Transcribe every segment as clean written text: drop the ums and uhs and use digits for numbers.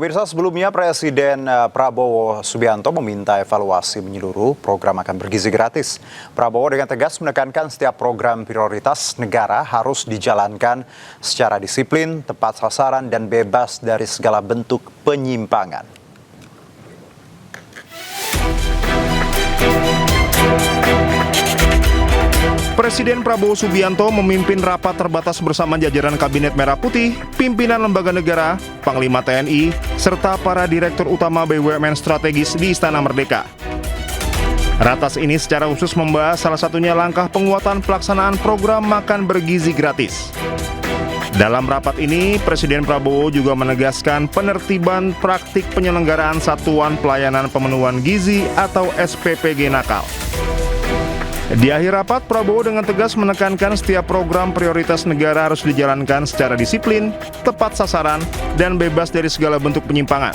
Pemirsa, sebelumnya Presiden Prabowo Subianto meminta evaluasi menyeluruh program makan bergizi gratis. Prabowo dengan tegas menekankan setiap program prioritas negara harus dijalankan secara disiplin, tepat sasaran, dan bebas dari segala bentuk penyimpangan. Presiden Prabowo Subianto memimpin rapat terbatas bersama jajaran Kabinet Merah Putih, pimpinan lembaga negara, Panglima TNI, serta para Direktur Utama BUMN strategis di Istana Merdeka. Ratas ini secara khusus membahas salah satunya langkah penguatan pelaksanaan program makan bergizi gratis. Dalam rapat ini, Presiden Prabowo juga menegaskan penertiban praktik penyelenggaraan Satuan Pelayanan Pemenuhan Gizi atau SPPG nakal. Di akhir rapat, Prabowo dengan tegas menekankan setiap program prioritas negara harus dijalankan secara disiplin, tepat sasaran, dan bebas dari segala bentuk penyimpangan.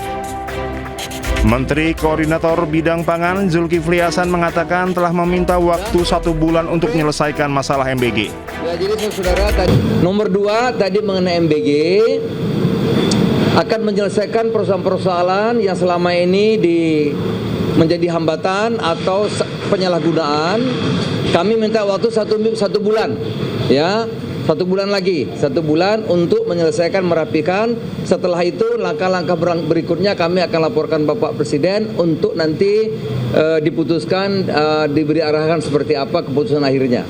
Menteri Koordinator Bidang Pangan Zulkifli Hasan mengatakan telah meminta waktu 1 bulan untuk menyelesaikan masalah MBG. Ya, jadi saudara, nomor 2 tadi mengenai MBG akan menyelesaikan persoalan-persoalan yang selama ini menjadi hambatan atau penyalahgunaan. Kami minta waktu satu bulan, ya, 1 bulan lagi, 1 bulan untuk menyelesaikan, merapikan. Setelah itu langkah-langkah berikutnya kami akan laporkan Bapak Presiden untuk nanti diputuskan, diberi arahan seperti apa keputusan akhirnya.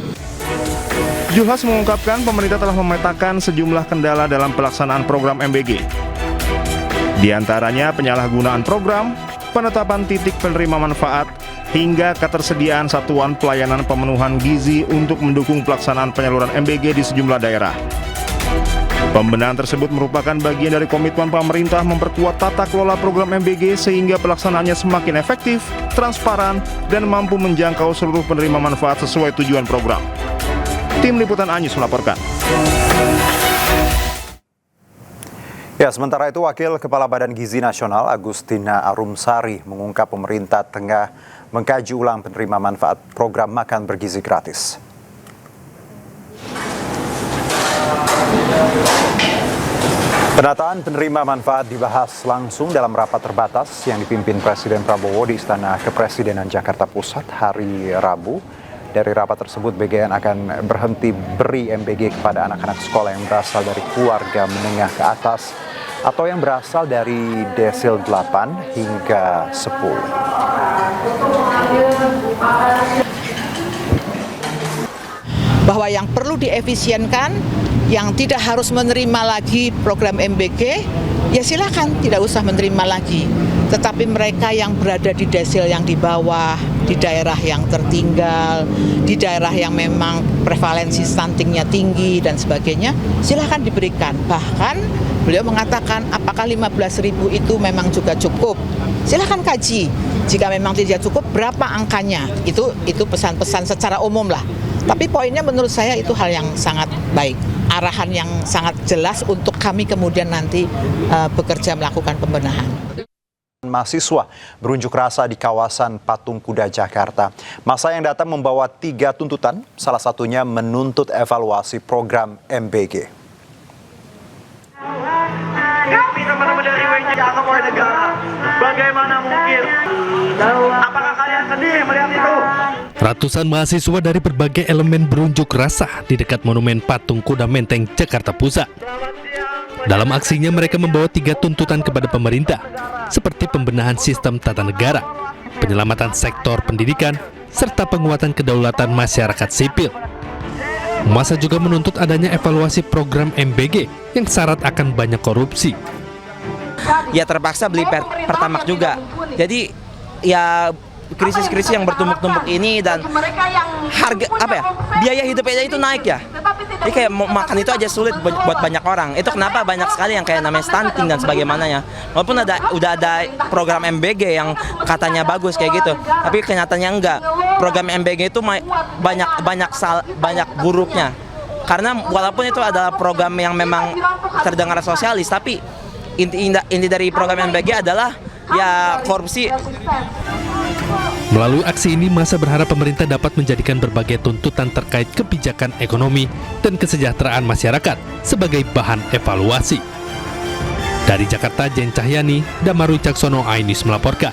Zulhas mengungkapkan pemerintah telah memetakan sejumlah kendala dalam pelaksanaan program MBG. Di antaranya penyalahgunaan program, penetapan titik penerima manfaat, hingga ketersediaan satuan pelayanan pemenuhan gizi untuk mendukung pelaksanaan penyaluran MBG di sejumlah daerah. Pembenahan tersebut merupakan bagian dari komitmen pemerintah memperkuat tata kelola program MBG sehingga pelaksanaannya semakin efektif, transparan, dan mampu menjangkau seluruh penerima manfaat sesuai tujuan program. Tim Liputan Anyus melaporkan. Ya, sementara itu Wakil Kepala Badan Gizi Nasional Agustina Arumsari mengungkap pemerintah tengah mengkaji ulang penerima manfaat program makan bergizi gratis. Penataan penerima manfaat dibahas langsung dalam rapat terbatas yang dipimpin Presiden Prabowo di Istana Kepresidenan Jakarta Pusat hari Rabu. Dari rapat tersebut, BGN akan berhenti beri MBG kepada anak-anak sekolah yang berasal dari keluarga menengah ke atas atau yang berasal dari desil 8 hingga 10. Bahwa yang perlu diefisienkan, yang tidak harus menerima lagi program MBG, ya silakan tidak usah menerima lagi. Tetapi mereka yang berada di desil yang di bawah, di daerah yang tertinggal, di daerah yang memang prevalensi stuntingnya tinggi dan sebagainya, silakan diberikan. Bahkan beliau mengatakan apakah 15.000 itu memang juga cukup. Silakan kaji. Jika memang tidak cukup, berapa angkanya? Itu pesan-pesan secara umum lah. Tapi poinnya menurut saya itu hal yang sangat baik. Arahan yang sangat jelas untuk kami kemudian nanti bekerja melakukan pembenahan. Mahasiswa berunjuk rasa di kawasan Patung Kuda, Jakarta. Massa yang datang membawa 3 tuntutan, salah satunya menuntut evaluasi program MBG. Kami teman-teman dari WJA negara, bagaimana mungkin? Apakah kalian sedih melihat itu? Ratusan mahasiswa dari berbagai elemen berunjuk rasa di dekat Monumen Patung Kuda Menteng, Jakarta Pusat. Dalam aksinya mereka membawa 3 tuntutan kepada pemerintah, seperti pembenahan sistem tata negara, penyelamatan sektor pendidikan, serta penguatan kedaulatan masyarakat sipil. Massa juga menuntut adanya evaluasi program MBG yang syarat akan banyak korupsi. Ya terpaksa beli Pertamax juga. Jadi ya krisis-krisis yang bertumpuk-tumpuk ini dan harga biaya hidup aja itu naik ya. Jadi kayak makan itu aja sulit buat banyak orang. Itu kenapa banyak sekali yang kayak namanya stunting dan sebagaimananya. Walaupun udah ada program MBG yang katanya bagus kayak gitu, tapi kenyataannya enggak. Program MBG itu banyak buruknya. Karena walaupun itu adalah program yang memang terdengar sosialis, tapi inti dari program MBG adalah ya korupsi. Melalui aksi ini, massa berharap pemerintah dapat menjadikan berbagai tuntutan terkait kebijakan ekonomi dan kesejahteraan masyarakat sebagai bahan evaluasi. Dari Jakarta, Jen Cahyani, Damaru Caksono, iNews melaporkan.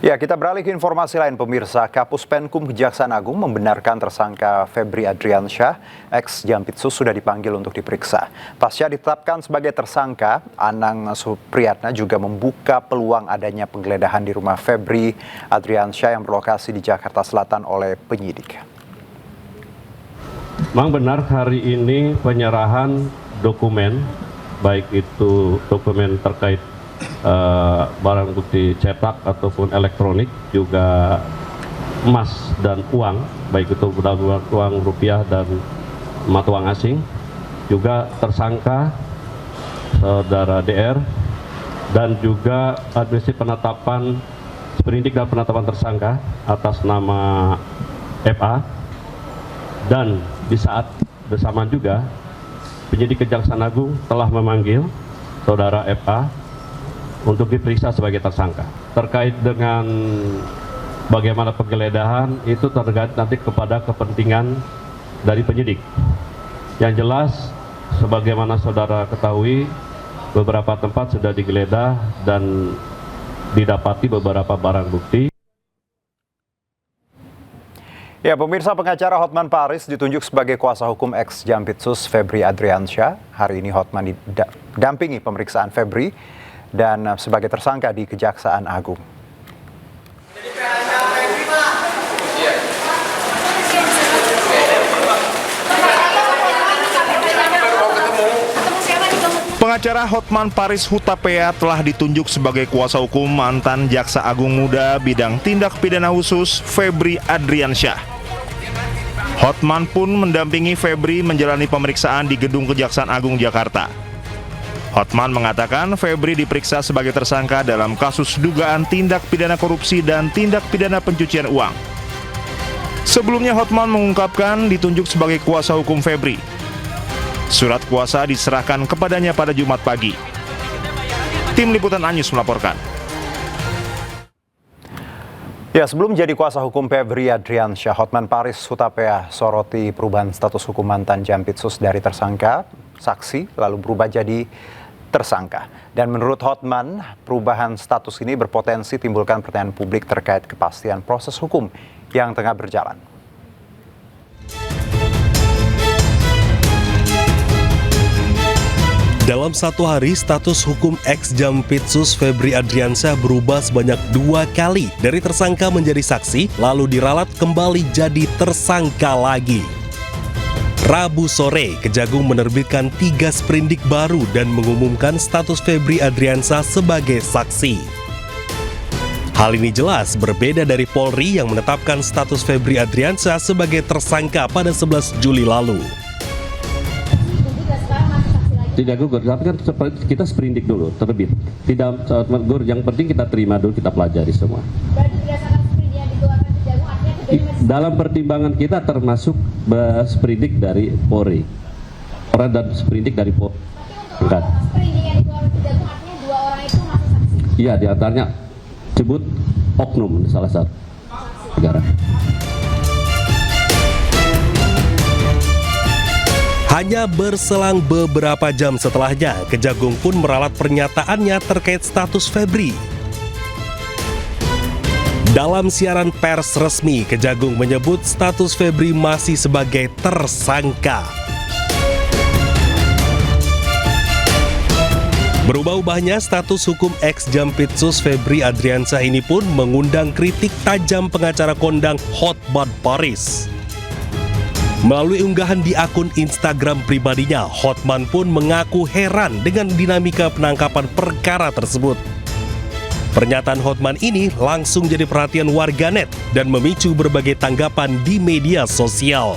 Ya, kita beralih ke informasi lain pemirsa. Kapus Penkum Kejaksaan Agung membenarkan tersangka Febri Adriansyah, ex Jampitsus, sudah dipanggil untuk diperiksa. Pasca ditetapkan sebagai tersangka, Anang Supriyatna juga membuka peluang adanya penggeledahan di rumah Febri Adriansyah yang berlokasi di Jakarta Selatan oleh penyidik. Memang benar hari ini penyerahan dokumen, baik itu dokumen terkait barang bukti cetak ataupun elektronik, juga emas dan uang, baik itu uang rupiah dan mata uang asing, juga tersangka saudara DR, dan juga administrasi penetapan sprindik dan penetapan tersangka atas nama FA. Dan di saat bersamaan juga penyidik Kejaksaan Agung telah memanggil saudara FA untuk diperiksa sebagai tersangka. Terkait dengan bagaimana penggeledahan itu tergantung nanti kepada kepentingan dari penyidik. Yang jelas, sebagaimana saudara ketahui, beberapa tempat sudah digeledah dan didapati beberapa barang bukti. Ya, pemirsa, pengacara Hotman Paris ditunjuk sebagai kuasa hukum ex Jampitsus Febri Adriansyah. Hari ini Hotman didampingi pemeriksaan Febri dan sebagai tersangka di Kejaksaan Agung. Pengacara Hotman Paris Hutapea telah ditunjuk sebagai kuasa hukum mantan Jaksa Agung Muda bidang tindak pidana khusus Febri Adriansyah. Hotman pun mendampingi Febri menjalani pemeriksaan di Gedung Kejaksaan Agung Jakarta. Hotman mengatakan Febri diperiksa sebagai tersangka dalam kasus dugaan tindak pidana korupsi dan tindak pidana pencucian uang. Sebelumnya Hotman mengungkapkan ditunjuk sebagai kuasa hukum Febri. Surat kuasa diserahkan kepadanya pada Jumat pagi. Tim Liputan iNews melaporkan. Ya, sebelum jadi kuasa hukum Febri Adriansyah, Hotman Paris Hutapea soroti perubahan status hukum mantan Jampitsus dari tersangka, saksi, lalu berubah jadi tersangka. Dan menurut Hotman, perubahan status ini berpotensi timbulkan pertanyaan publik terkait kepastian proses hukum yang tengah berjalan. Dalam satu hari, status hukum ex Jampitsus Febri Adriansyah berubah sebanyak 2 kali. Dari tersangka menjadi saksi, lalu diralat kembali jadi tersangka lagi. Rabu sore, Kejagung menerbitkan 3 sprindik baru dan mengumumkan status Febri Adriansyah sebagai saksi. Hal ini jelas berbeda dari Polri yang menetapkan status Febri Adriansyah sebagai tersangka pada 11 Juli lalu. Tidak gugur, tapi kan kita sprindik dulu, terbit. Tidak gugur, yang penting kita terima dulu, kita pelajari semua. Berarti berdasarkan sprindik yang dikeluarkan Kejagung, artinya kemudian dalam pertimbangan kita termasuk sprindik dari Polri, orang dan sprindik dari Polri. Tapi untuk sprindik yang dikeluarkan Kejagung, artinya 2 orang itu masuk saksi. Iya, diantaranya sebut oknum salah satu negara. Hanya berselang beberapa jam setelahnya, Kejagung pun meralat pernyataannya terkait status Febri. Dalam siaran pers resmi, Kejagung menyebut status Febri masih sebagai tersangka. Berubah-ubahnya status hukum ex Jampitsus Febri Adriansyah ini pun mengundang kritik tajam pengacara kondang Hotman Paris. Melalui unggahan di akun Instagram pribadinya, Hotman pun mengaku heran dengan dinamika penangkapan perkara tersebut. Pernyataan Hotman ini langsung jadi perhatian warganet dan memicu berbagai tanggapan di media sosial.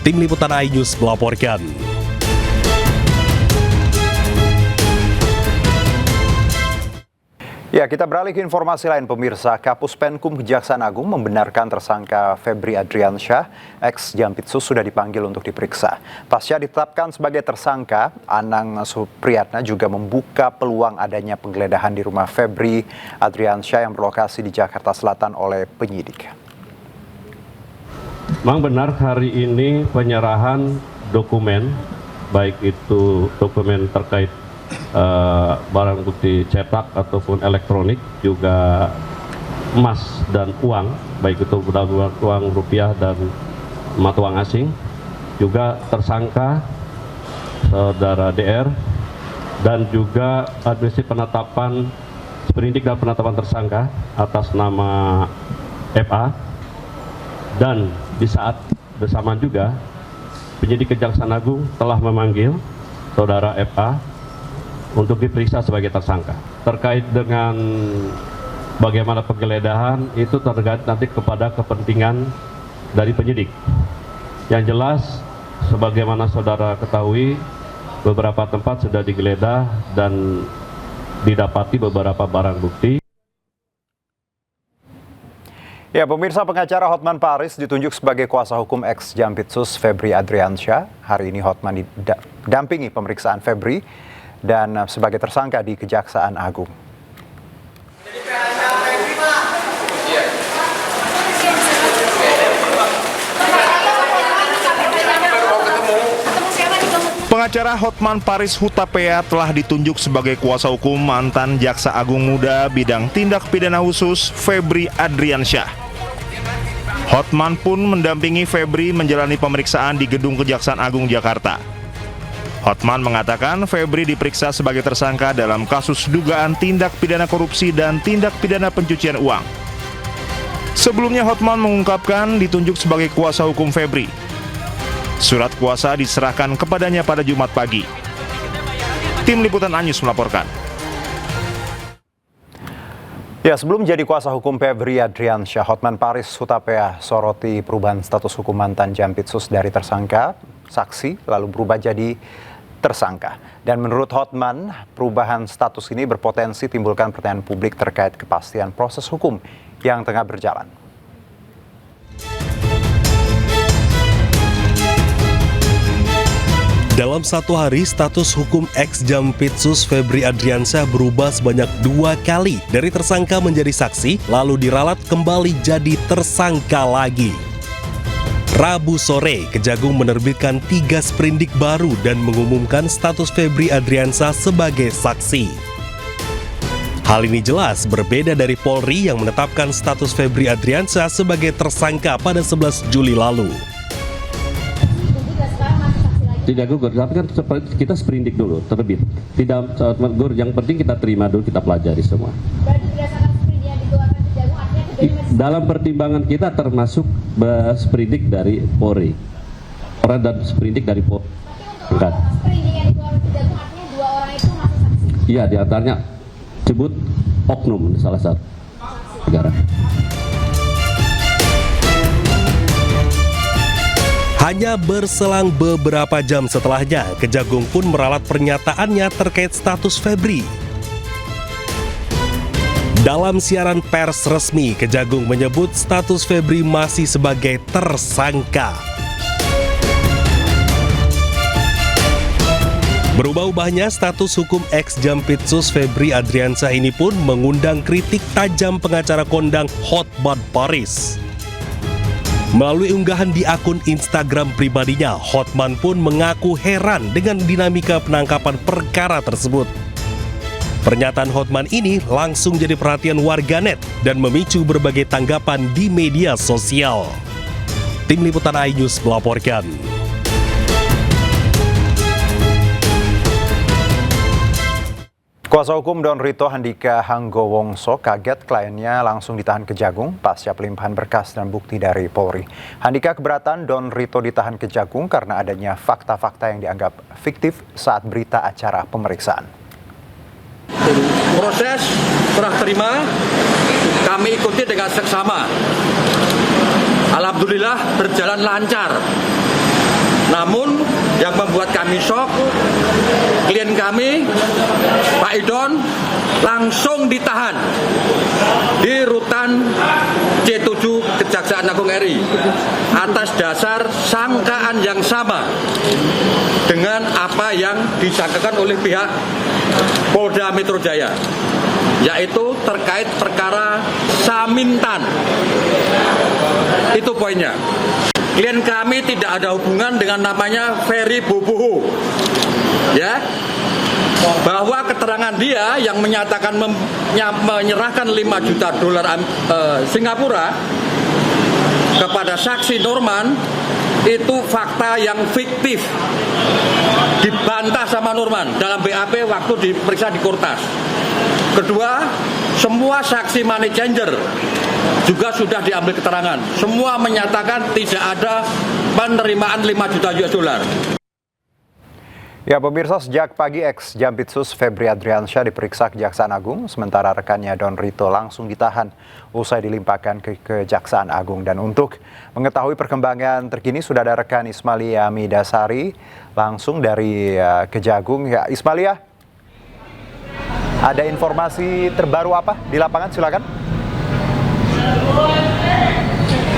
Tim Liputan iNews melaporkan. Ya, kita beralih ke informasi lain pemirsa. Kapus Penkum Kejaksaan Agung membenarkan tersangka Febri Adriansyah, ex Jampitsus, sudah dipanggil untuk diperiksa. Pasca ditetapkan sebagai tersangka, Anang Supriyatna juga membuka peluang adanya penggeledahan di rumah Febri Adriansyah yang berlokasi di Jakarta Selatan oleh penyidik. Memang benar hari ini penyerahan dokumen, baik itu dokumen terkait barang bukti cetak ataupun elektronik, juga emas dan uang, baik itu uang rupiah dan mata uang asing, juga tersangka saudara DR, dan juga administrasi penetapan sprindik dan penetapan tersangka atas nama FA. Dan di saat bersamaan juga penyidik Kejaksaan Agung telah memanggil saudara FA untuk diperiksa sebagai tersangka. Terkait dengan bagaimana penggeledahan itu tergantung nanti kepada kepentingan dari penyidik. Yang jelas, sebagaimana saudara ketahui, beberapa tempat sudah digeledah dan didapati beberapa barang bukti. Ya, pemirsa, pengacara Hotman Paris ditunjuk sebagai kuasa hukum ex-Jampitsus Febri Adriansyah. Hari ini Hotman didampingi pemeriksaan Febri dan sebagai tersangka di Kejaksaan Agung. Pengacara Hotman Paris Hutapea telah ditunjuk sebagai kuasa hukum mantan Jaksa Agung Muda bidang tindak pidana khusus Febri Adriansyah. Hotman pun mendampingi Febri menjalani pemeriksaan di Gedung Kejaksaan Agung Jakarta. Hotman mengatakan Febri diperiksa sebagai tersangka dalam kasus dugaan tindak pidana korupsi dan tindak pidana pencucian uang. Sebelumnya Hotman mengungkapkan ditunjuk sebagai kuasa hukum Febri. Surat kuasa diserahkan kepadanya pada Jumat pagi. Tim Liputan Anyus melaporkan. Ya, sebelum jadi kuasa hukum Febri Adriansyah, Hotman Paris Hutapea soroti perubahan status hukum mantan Jampitsus dari tersangka, saksi, lalu berubah jadi tersangka. Dan menurut Hotman, perubahan status ini berpotensi timbulkan pertanyaan publik terkait kepastian proses hukum yang tengah berjalan. Dalam satu hari, status hukum ex-Jampitsus Febri Adriansyah berubah sebanyak 2 kali. Dari tersangka menjadi saksi, lalu diralat kembali jadi tersangka lagi. Rabu sore, Kejagung menerbitkan 3 sprindik baru dan mengumumkan status Febri Adriansyah sebagai saksi. Hal ini jelas berbeda dari Polri yang menetapkan status Febri Adriansyah sebagai tersangka pada 11 Juli lalu. Tidak gugur, tapi kan kita sprindik dulu, terbit. Tidak gugur, yang penting kita terima dulu, kita pelajari semua. Berarti berdasarkan sprindik yang dikeluarkan Kejagung, artinya keduanya dalam pertimbangan kita termasuk sprindik dari Polri. Orang dan sprindik dari Polri. sprindik yang dikeluarkan Kejagung, artinya 2 orang itu masuk saksi. Iya, diantaranya sebut oknum salah satu negara. Hanya berselang beberapa jam setelahnya, Kejagung pun meralat pernyataannya terkait status Febri. Dalam siaran pers resmi, Kejagung menyebut status Febri masih sebagai tersangka. Berubah-ubahnya status hukum ex-Jampitsus Febri Adriansyah ini pun mengundang kritik tajam pengacara kondang Hotman Paris. Melalui unggahan di akun Instagram pribadinya, Hotman pun mengaku heran dengan dinamika penangkapan perkara tersebut. Pernyataan Hotman ini langsung jadi perhatian warganet dan memicu berbagai tanggapan di media sosial. Tim Liputan iNews melaporkan. Kuasa hukum Don Rito Handika Hanggowongso kaget kliennya langsung ditahan Kejagung pasca pelimpahan berkas dan bukti dari Polri. Handika keberatan Don Rito ditahan Kejagung karena adanya fakta-fakta yang dianggap fiktif saat berita acara pemeriksaan. Proses serah terima kami ikuti dengan seksama. Alhamdulillah berjalan lancar. Namun yang membuat kami shock, klien kami, Pak Idon, langsung ditahan di rutan C7 Kejaksaan Agung RI atas dasar sangkaan yang sama dengan apa yang disangkakan oleh pihak Polda Metro Jaya, yaitu terkait perkara Samintan. Itu poinnya. klien kami tidak ada hubungan dengan namanya Ferry Boboho. Ya, bahwa keterangan dia yang menyatakan menyerahkan 5 juta dolar Singapura kepada saksi Norman itu fakta yang fiktif, dibantah sama Norman dalam BAP waktu diperiksa di Kortas. Kedua, semua saksi money changer juga sudah diambil keterangan. Semua menyatakan tidak ada penerimaan 5 juta US dollar. Ya, pemirsa, sejak pagi ex-Jampitsus Febri Adriansyah diperiksa Kejaksaan Agung, sementara rekannya Don Rito langsung ditahan usai dilimpahkan ke Kejaksaan Agung. Dan untuk mengetahui perkembangan terkini sudah ada rekan Ismalia Midasari langsung dari Kejagung. Ya, Ismalia, ada informasi terbaru apa di lapangan? Silakan.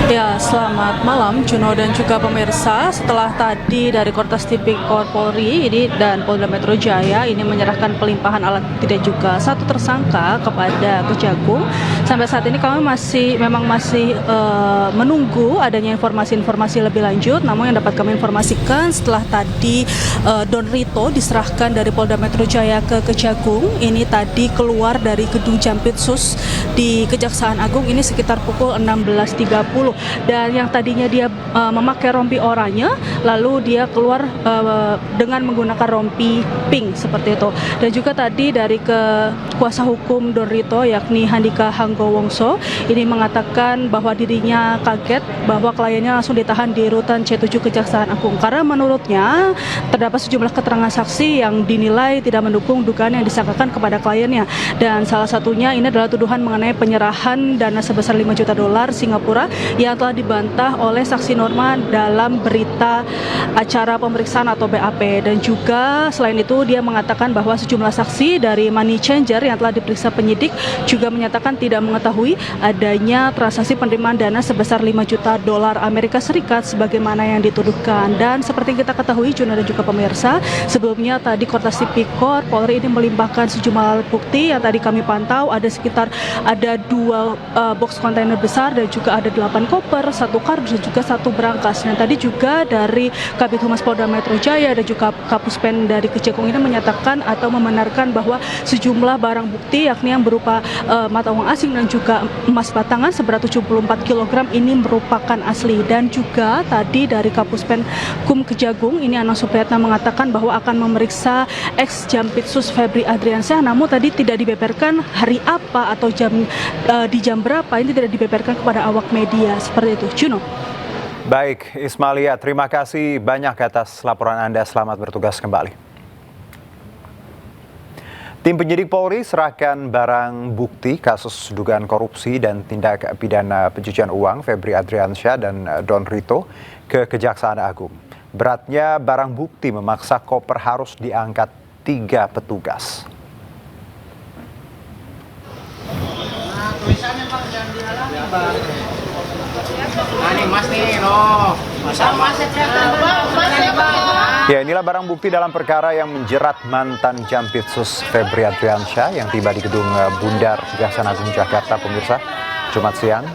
Ya, selamat malam Juno dan juga pemirsa. Setelah tadi dari Kortas Tipikor Polri ini dan Polda Metro Jaya ini menyerahkan pelimpahan alat bukti dan juga satu tersangka kepada Kejagung. Sampai saat ini kami masih menunggu adanya informasi-informasi lebih lanjut. Namun yang dapat kami informasikan setelah tadi Don Rito diserahkan dari Polda Metro Jaya ke Kejagung, ini tadi keluar dari gedung Jampitsus di Kejaksaan Agung ini sekitar pukul 16.30. Dan yang tadinya dia memakai rompi oranye, lalu dia keluar dengan menggunakan rompi pink seperti itu. Dan juga tadi dari kuasa hukum Don Rito yakni Handika Hanggowongso ini mengatakan bahwa dirinya kaget bahwa kliennya langsung ditahan di rutan C7 Kejaksaan Agung karena menurutnya terdapat sejumlah keterangan saksi yang dinilai tidak mendukung dugaan yang disangkakan kepada kliennya. Dan salah satunya ini adalah tuduhan mengenai penyerahan dana sebesar 5 juta dolar Singapura yang telah dibantah oleh saksi Norman dalam berita acara pemeriksaan atau BAP. Dan juga selain itu dia mengatakan bahwa sejumlah saksi dari money changer yang telah diperiksa penyidik juga menyatakan tidak mengetahui adanya transaksi penerimaan dana sebesar 5 juta dolar Amerika Serikat sebagaimana yang dituduhkan. Dan seperti yang kita ketahui Juna dan juga pemirsa, sebelumnya tadi Kortas Tipikor Polri ini melimpahkan sejumlah alat bukti yang tadi kami pantau ada 2 box kontainer besar dan juga ada 8 koper, 1 kardus dan juga 1 berangkas. Dan tadi juga dari Kabid Humas Polda Metro Jaya dan juga Kapuspen dari Kejagung ini menyatakan atau membenarkan bahwa sejumlah barang bukti yakni yang berupa mata uang asing dan juga emas batangan seberat 74 kg ini merupakan asli. Dan juga tadi dari Kapuspen Kum Kejagung ini Anang Supriyatna mengatakan bahwa akan memeriksa ex-Jampitsus Febri Adriansyah, namun tadi tidak dibeberkan hari apa atau di jam berapa, ini tidak dibeberkan kepada awak media. Seperti itu, Juno. Baik, Ismalia, terima kasih banyak atas laporan Anda. Selamat bertugas kembali. Tim penyidik Polri serahkan barang bukti kasus dugaan korupsi dan tindak pidana pencucian uang Febri Adriansyah dan Don Rito ke Kejaksaan Agung. Beratnya barang bukti memaksa koper harus diangkat 3 petugas. Tulisannya Bang, jangan dihalangi Bang. Nah ini Mas nih, loh. Ya, inilah barang bukti dalam perkara yang menjerat mantan Jampitsus Febri Adriansyah yang tiba di gedung Bundar Kejaksaan Agung Jakarta, pemirsa, Jumat siang.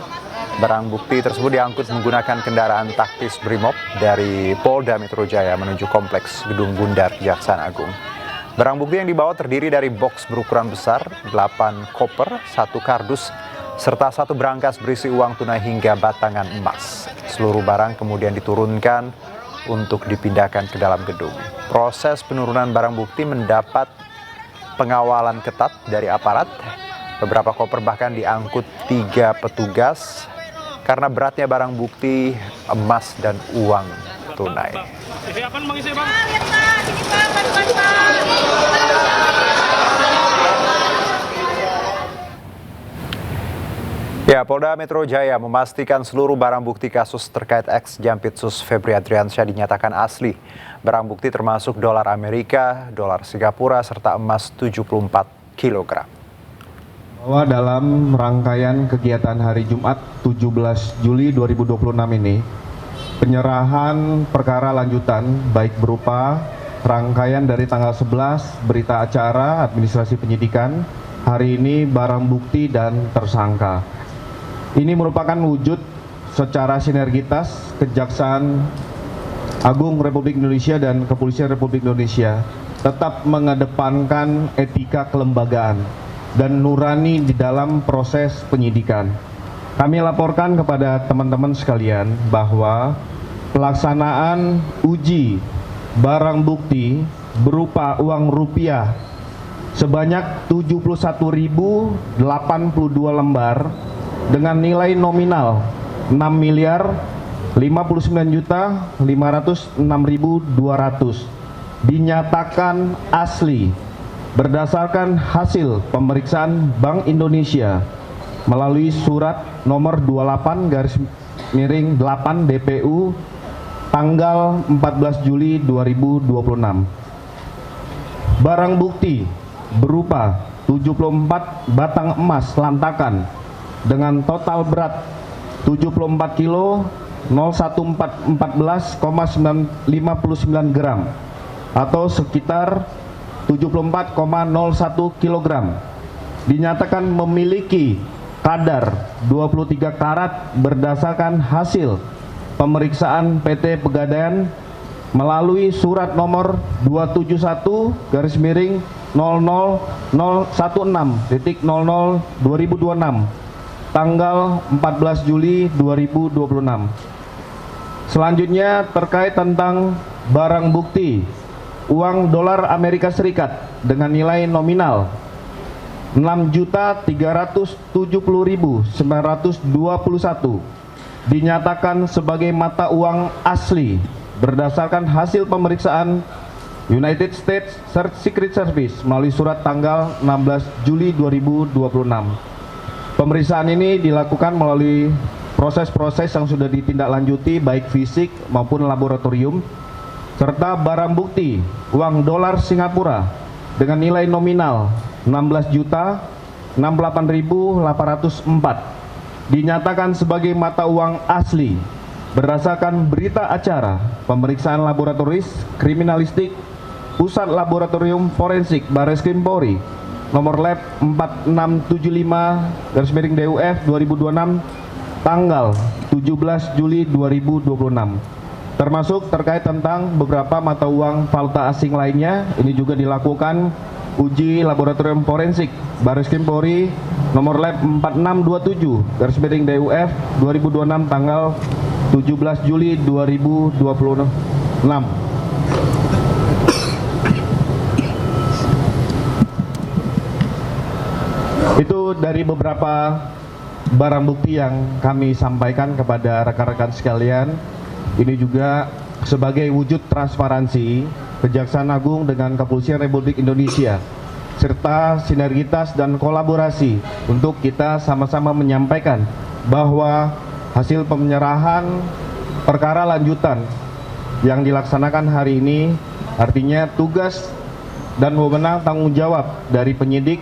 Barang bukti tersebut diangkut menggunakan kendaraan taktis Brimob dari Polda Metro Jaya menuju kompleks gedung Bundar Kejaksaan Agung. Barang bukti yang dibawa terdiri dari box berukuran besar, 8 koper, 1 kardus, serta 1 berangkas berisi uang tunai hingga batangan emas. Seluruh barang kemudian diturunkan untuk dipindahkan ke dalam gedung. Proses penurunan barang bukti mendapat pengawalan ketat dari aparat. Beberapa koper bahkan diangkut 3 petugas karena beratnya barang bukti emas dan uang tunai. Ya, Polda Metro Jaya memastikan seluruh barang bukti kasus terkait ex-Jampitsus Febri Adriansyah dinyatakan asli. Barang bukti termasuk dolar Amerika, dolar Singapura, serta emas 74 kg. Bahwa dalam rangkaian kegiatan hari Jumat 17 Juli 2026 ini, penyerahan perkara lanjutan baik berupa rangkaian dari tanggal 11 berita acara administrasi penyidikan, hari ini barang bukti dan tersangka. Ini merupakan wujud secara sinergitas Kejaksaan Agung Republik Indonesia dan Kepolisian Republik Indonesia tetap mengedepankan etika kelembagaan dan nurani di dalam proses penyidikan. Kami laporkan kepada teman-teman sekalian bahwa pelaksanaan uji barang bukti berupa uang rupiah sebanyak 71.082 lembar dengan nilai nominal 6.059.506.200 dinyatakan asli berdasarkan hasil pemeriksaan Bank Indonesia melalui surat nomor 28/8 DPU tanggal 14 Juli 2026. Barang bukti berupa 74 batang emas lantakan dengan total berat 74 kilo 01414,59 gram atau sekitar 74,01 kilogram dinyatakan memiliki kadar 23 karat berdasarkan hasil pemeriksaan PT Pegadaian melalui surat nomor 271/0016.00/2026 tanggal 14 Juli 2026. Selanjutnya terkait tentang barang bukti uang dolar Amerika Serikat dengan nilai nominal 6.370.921 dinyatakan sebagai mata uang asli berdasarkan hasil pemeriksaan United States Secret Service melalui surat tanggal 16 Juli 2026. Pemeriksaan ini dilakukan melalui proses-proses yang sudah ditindaklanjuti baik fisik maupun laboratorium, serta barang bukti uang dolar Singapura dengan nilai nominal 16.068.804 dinyatakan sebagai mata uang asli berdasarkan berita acara pemeriksaan laboratoris kriminalistik Pusat Laboratorium Forensik Barreskrim Polri nomor lab 4675/DUF 2026 tanggal 17 Juli 2026, termasuk terkait tentang beberapa mata uang valuta asing lainnya. Ini juga dilakukan uji laboratorium forensik Barreskrim Polri nomor lab 4627/DUF 2026 tanggal 17 Juli 2026. Itu dari beberapa barang bukti yang kami sampaikan kepada rekan-rekan sekalian. Ini juga sebagai wujud transparansi Kejaksaan Agung dengan Kepolisian Republik Indonesia serta sinergitas dan kolaborasi untuk kita sama-sama menyampaikan bahwa hasil penyerahan perkara lanjutan yang dilaksanakan hari ini artinya tugas dan wewenang tanggung jawab dari penyidik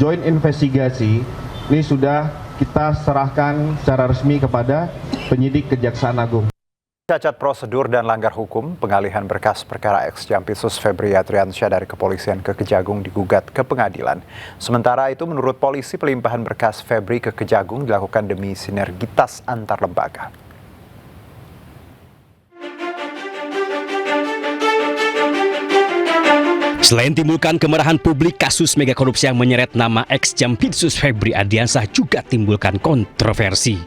joint investigasi ini sudah kita serahkan secara resmi kepada penyidik Kejaksaan Agung. Cacat prosedur dan langgar hukum, pengalihan berkas perkara ex-Jampitsus Febri Adriansyah dari Kepolisian ke Kejagung digugat ke pengadilan. Sementara itu menurut polisi pelimpahan berkas Febri ke Kejagung dilakukan demi sinergitas antar lembaga. Selain timbulkan kemarahan publik, kasus mega korupsi yang menyeret nama ex-Jampitsus Febri Adriansyah juga timbulkan kontroversi.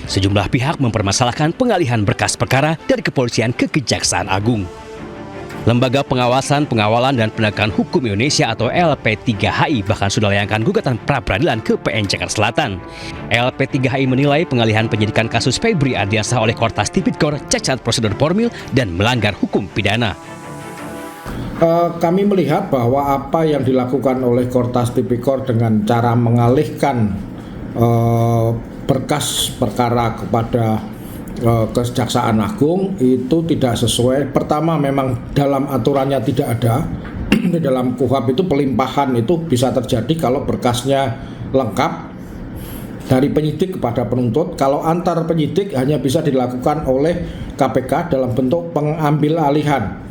Sejumlah pihak mempermasalahkan pengalihan berkas perkara dari Kepolisian ke Kejaksaan Agung. Lembaga Pengawasan, Pengawalan, dan Penegakan Hukum Indonesia atau LP3HI bahkan sudah melayangkan gugatan pra-peradilan ke PN Jakarta Selatan. LP3HI menilai pengalihan penyidikan kasus Febri Adriansyah oleh Kortas Tipikor cacat prosedur formil dan melanggar hukum pidana. Kami melihat bahwa apa yang dilakukan oleh Kortas Tipikor dengan cara mengalihkan berkas perkara kepada Kejaksaan Agung itu tidak sesuai. Pertama, memang dalam aturannya tidak ada. Di dalam KUHP itu pelimpahan itu bisa terjadi kalau berkasnya lengkap dari penyidik kepada penuntut. Kalau antar penyidik hanya bisa dilakukan oleh KPK dalam bentuk pengambil alihan.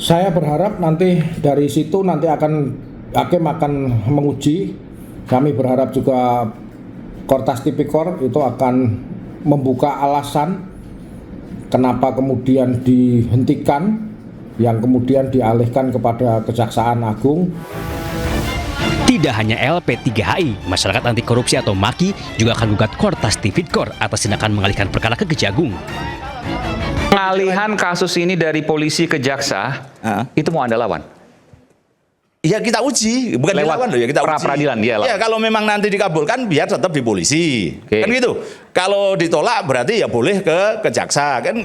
Saya berharap nanti dari situ nanti hakim akan menguji. Kami berharap juga Kortas Tipikor itu akan membuka alasan kenapa kemudian dihentikan, yang kemudian dialihkan kepada Kejaksaan Agung. Tidak hanya LP3HI, masyarakat anti korupsi atau MAKI juga akan gugat Kortas Tipikor atas tindakan mengalihkan perkara ke Kejagung. Pengalihan kasus ini dari polisi ke jaksa, itu mau Anda lawan? Ya kita uji, bukan lewat dilawan loh ya, kita uji. pra-peradilan dia lah. Ya kalau memang nanti dikabulkan biar tetap di polisi. Oke. Kan gitu. Kalau ditolak berarti ya boleh ke jaksa kan.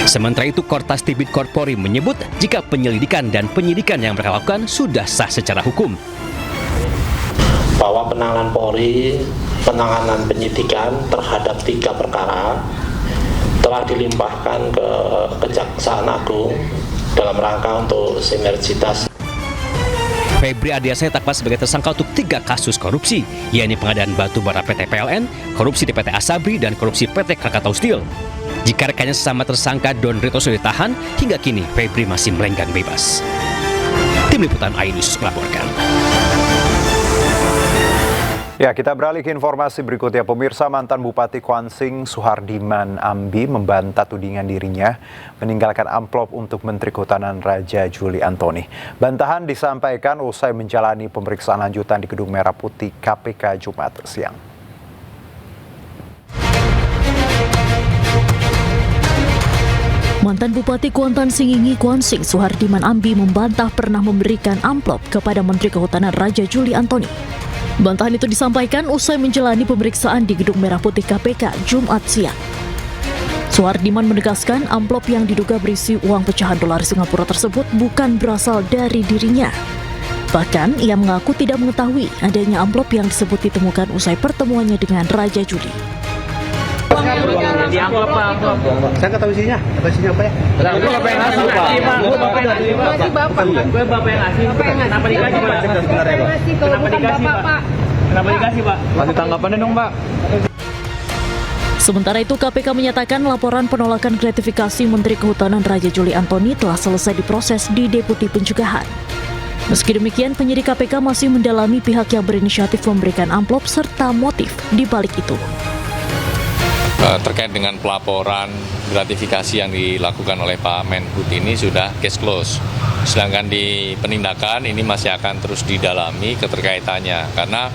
Sementara itu Kortas Tipikor Polri menyebut jika penyelidikan dan penyidikan yang mereka lakukan sudah sah secara hukum. Bahwa penanganan Polri, penanganan penyidikan terhadap 3 perkara telah dilimpahkan ke Kejaksaan Agung dalam rangka untuk sinergitas. Febri Adiansyah ditetapkan sebagai tersangka untuk 3 kasus korupsi, yakni pengadaan batu bara PT PLN, korupsi di PT Asabri, dan korupsi PT Krakatau Steel. Jika rekannya sesama tersangka Don Rito sudah ditahan, hingga kini Febri masih melenggang bebas. Tim Liputan iNews melaporkan. Ya, kita beralih ke informasi berikutnya. Pemirsa, mantan Bupati Kwansin Suhardiman Ambi membantah tudingan dirinya meninggalkan amplop untuk Menteri Kehutanan Raja Juli Antoni. Bantahan disampaikan usai menjalani pemeriksaan lanjutan di Gedung Merah Putih KPK Jumat siang. Mantan Bupati Kuantan Singingi Kwansin Suhardiman Ambi membantah pernah memberikan amplop kepada Menteri Kehutanan Raja Juli Antoni. Bantahan itu disampaikan usai menjalani pemeriksaan di Gedung Merah Putih KPK Jumat siang. Suhardiman menegaskan amplop yang diduga berisi uang pecahan dolar Singapura tersebut bukan berasal dari dirinya. Bahkan ia mengaku tidak mengetahui adanya amplop yang disebut ditemukan usai pertemuannya dengan Raja Juli. Di amplop Pak. Saya nggak tahu isinya. Apa isinya apa ya? Itu Bapak yang ngasih Pak. Bapak yang ngasih Bapak. Gue Bapak yang ngasih. Kenapa dikasih Pak? Kenapa dikasih Pak? Kenapa dikasih Pak? Kasih tanggapannya dong Pak. Sementara itu KPK menyatakan laporan penolakan gratifikasi Menteri Kehutanan Raja Juli Antoni telah selesai diproses di Deputi Pencegahan. Meski demikian, penyidik KPK masih mendalami pihak yang berinisiatif memberikan amplop serta motif di balik itu. Terkait dengan pelaporan gratifikasi yang dilakukan oleh Pak Menhub ini sudah case close. Sedangkan di penindakan ini masih akan terus didalami keterkaitannya. Karena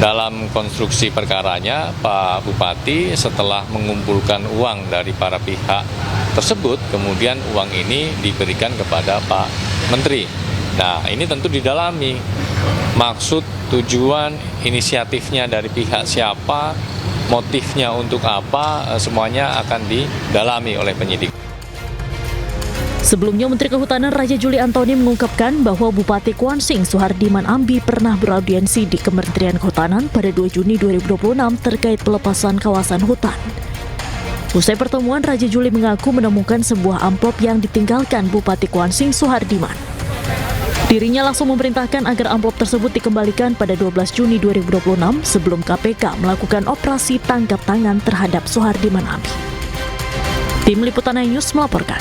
dalam konstruksi perkaranya Pak Bupati setelah mengumpulkan uang dari para pihak tersebut, kemudian uang ini diberikan kepada Pak Menteri. Nah ini tentu didalami. Maksud, tujuan, inisiatifnya dari pihak siapa, motifnya untuk apa, semuanya akan didalami oleh penyidik. Sebelumnya, Menteri Kehutanan Raja Juli Antoni mengungkapkan bahwa Bupati Kwansin Suhardiman Ambi pernah beraudiensi di Kementerian Kehutanan pada 2 Juni 2026 terkait pelepasan kawasan hutan. Usai pertemuan, Raja Juli mengaku menemukan sebuah amplop yang ditinggalkan Bupati Kwansin Suhardiman. Dirinya langsung memerintahkan agar amplop tersebut dikembalikan pada 12 Juni 2026 sebelum KPK melakukan operasi tangkap tangan terhadap Suhardiman Ambi. Tim Liputan iNews melaporkan.